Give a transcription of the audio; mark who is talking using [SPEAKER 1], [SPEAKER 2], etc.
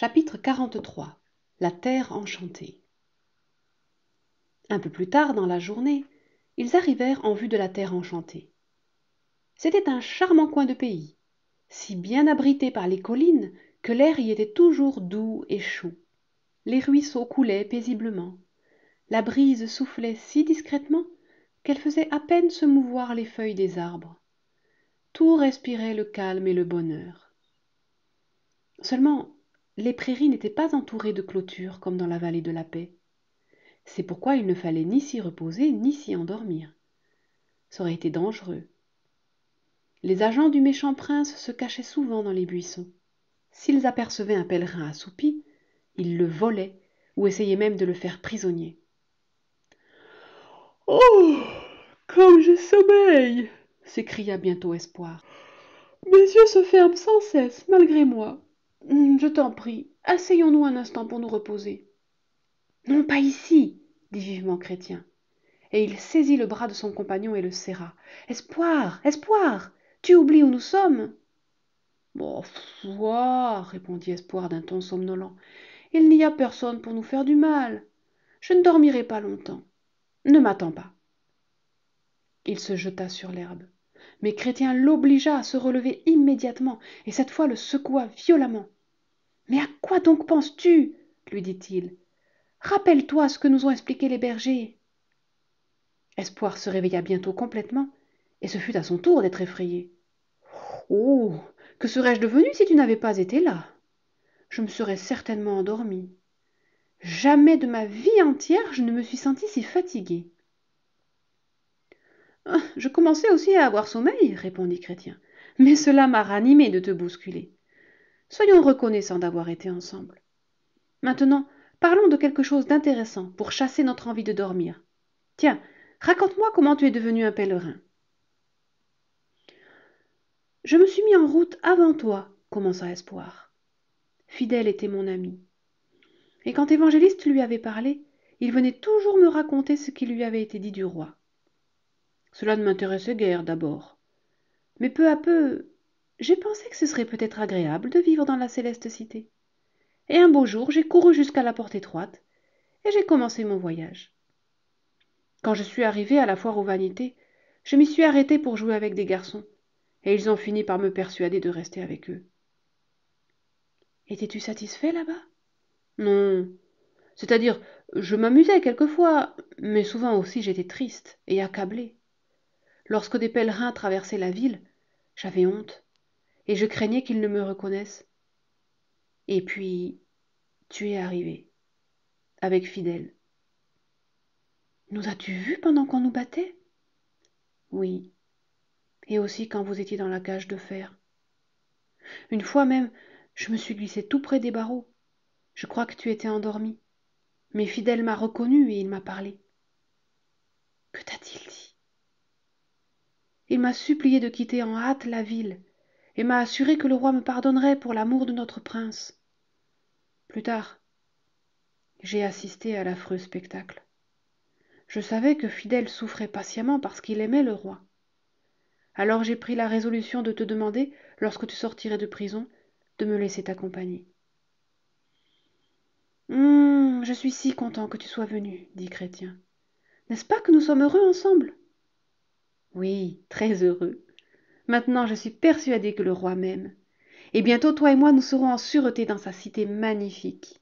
[SPEAKER 1] Chapitre 43. La terre enchantée. Un peu plus tard dans la journée, ils arrivèrent en vue de la terre enchantée. C'était un charmant coin de pays, si bien abrité par les collines que l'air y était toujours doux et chaud. Les ruisseaux coulaient paisiblement. La brise soufflait si discrètement qu'elle faisait à peine se mouvoir les feuilles des arbres. Tout respirait le calme et le bonheur. Seulement, les prairies n'étaient pas entourées de clôtures comme dans la vallée de la Paix. C'est pourquoi il ne fallait ni s'y reposer ni s'y endormir. Ça aurait été dangereux. Les agents du méchant prince se cachaient souvent dans les buissons. S'ils apercevaient un pèlerin assoupi, ils le volaient ou essayaient même de le faire prisonnier.
[SPEAKER 2] Oh, comme j'ai sommeil!
[SPEAKER 1] S'écria bientôt Espoir.
[SPEAKER 2] Mes yeux se ferment sans cesse, malgré moi.
[SPEAKER 1] Je t'en prie, asseyons-nous un instant pour nous reposer. Non, pas ici, dit vivement Chrétien. Et il saisit le bras de son compagnon et le serra. Espoir, Espoir, tu oublies où nous sommes?
[SPEAKER 2] Bon, foi, répondit Espoir d'un ton somnolent. Il n'y a personne pour nous faire du mal. Je ne dormirai pas longtemps. Ne m'attends pas.
[SPEAKER 1] Il se jeta sur l'herbe. Mais Chrétien l'obligea à se relever immédiatement, et cette fois le secoua violemment. Mais à quoi donc penses-tu? Lui dit-il. Rappelle-toi ce que nous ont expliqué les bergers. Espoir se réveilla bientôt complètement, et ce fut à son tour d'être effrayé.
[SPEAKER 2] Oh, que serais-je devenu si tu n'avais pas été là? Je me serais certainement endormi. Jamais de ma vie entière je ne me suis senti si fatigué.
[SPEAKER 1] Je commençais aussi à avoir sommeil, répondit Chrétien, mais cela m'a ranimé de te bousculer. Soyons reconnaissants d'avoir été ensemble. Maintenant, parlons de quelque chose d'intéressant pour chasser notre envie de dormir. Tiens, raconte-moi comment tu es devenu un pèlerin.
[SPEAKER 2] Je me suis mis en route avant toi, commença Espoir. Fidèle était mon ami. Et quand Évangéliste lui avait parlé, il venait toujours me raconter ce qui lui avait été dit du roi. Cela ne m'intéressait guère d'abord. Mais peu à peu, j'ai pensé que ce serait peut-être agréable de vivre dans la céleste cité. Et un beau jour, j'ai couru jusqu'à la porte étroite, et j'ai commencé mon voyage. Quand je suis arrivé à la foire aux vanités, je m'y suis arrêté pour jouer avec des garçons, et ils ont fini par me persuader de rester avec eux.
[SPEAKER 1] Étais-tu satisfait là-bas?
[SPEAKER 2] Non, c'est-à-dire, je m'amusais quelquefois, mais souvent aussi j'étais triste et accablé. Lorsque des pèlerins traversaient la ville, j'avais honte, et je craignais qu'ils ne me reconnaissent. Et puis, tu es arrivé, avec Fidèle.
[SPEAKER 1] Nous as-tu vus pendant qu'on nous battait?
[SPEAKER 2] Oui, et aussi quand vous étiez dans la cage de fer. Une fois même, je me suis glissé tout près des barreaux. Je crois que tu étais endormi. Mais Fidèle m'a reconnu et il m'a parlé.
[SPEAKER 1] Que t'a-t-il dit?
[SPEAKER 2] Il m'a supplié de quitter en hâte la ville, et m'a assuré que le roi me pardonnerait pour l'amour de notre prince. Plus tard, j'ai assisté à l'affreux spectacle. Je savais que Fidèle souffrait patiemment parce qu'il aimait le roi. Alors j'ai pris la résolution de te demander, lorsque tu sortirais de prison, de me laisser t'accompagner. Je suis si content que tu sois venu, dit Chrétien. N'est-ce pas que nous sommes heureux ensemble?
[SPEAKER 1] Oui, très heureux. Maintenant je suis persuadé que le roi m'aime. Et bientôt toi et moi nous serons en sûreté dans sa cité magnifique.